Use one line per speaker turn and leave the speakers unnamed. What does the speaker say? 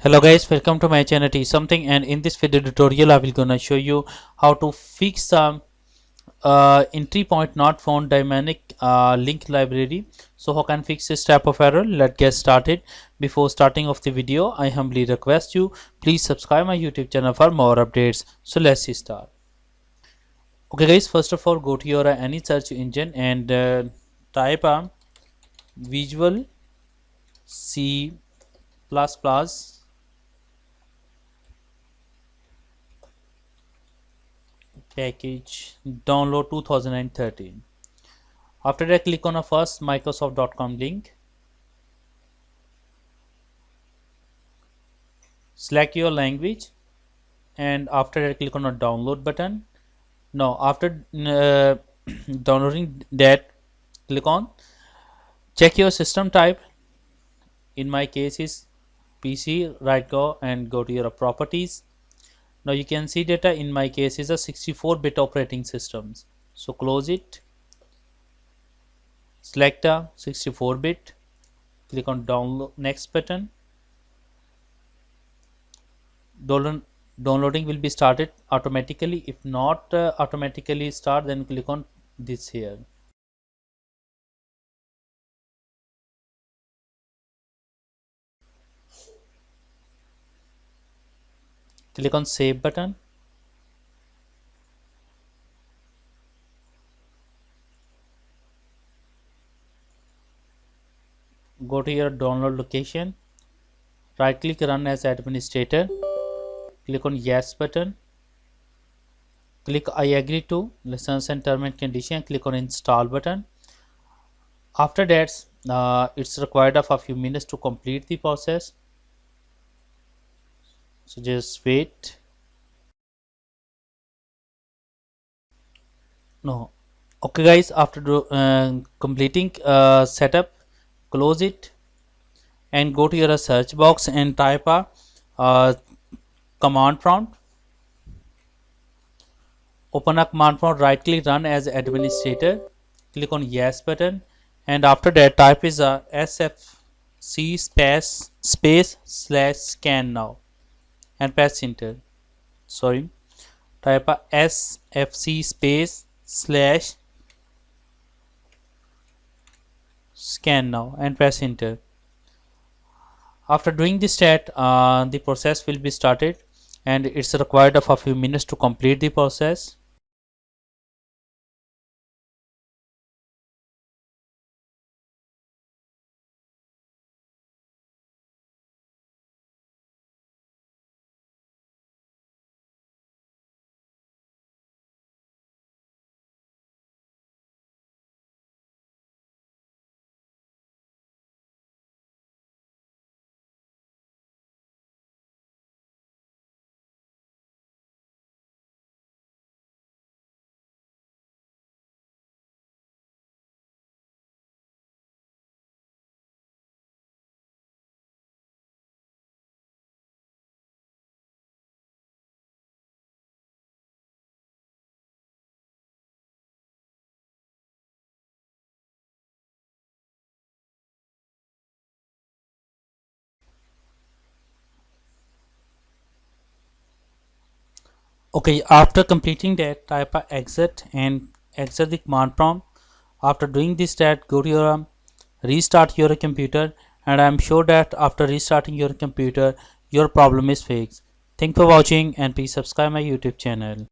Hello guys, welcome to my channel T something, and in this video tutorial I will gonna show you how to fix some entry point not found dynamic link library. So how can fix this type of error? Let's get started. Before starting of the video, I humbly request you please subscribe my YouTube channel for more updates. So let's start. Okay guys, first of all go to your any search engine and type Visual C++ package download 2013. After that, click on a first microsoft.com link, select your language, and after that click on a download button. Now after downloading that, click on check your system type. In my case is PC. Right, go and go to your properties. Now you can see data in my case is a 64-bit operating systems. So close it, select a 64-bit, click on download next button. Downloading will be started automatically. If not automatically start, then click on this here. Click on save button. Go to your download location, right click run as administrator, click on yes button, click I agree to license and term and condition, click on install button. After that it's required of a few minutes to complete the process, so just wait. No, okay guys, after completing setup, close it and go to your search box and type a command prompt. Open a command prompt, right click run as administrator, click on yes button, and after that type is a sfc /scan now and press enter. Sorry, type a sfc /scan now and press enter. After doing this stat, the process will be started, and it's required of a few minutes to complete the process. Okay, after completing that, type a exit and exit the command prompt. After doing this stat, go to your restart your computer, and I am sure that after restarting your computer your problem is fixed. Thanks for watching, and please subscribe my YouTube channel.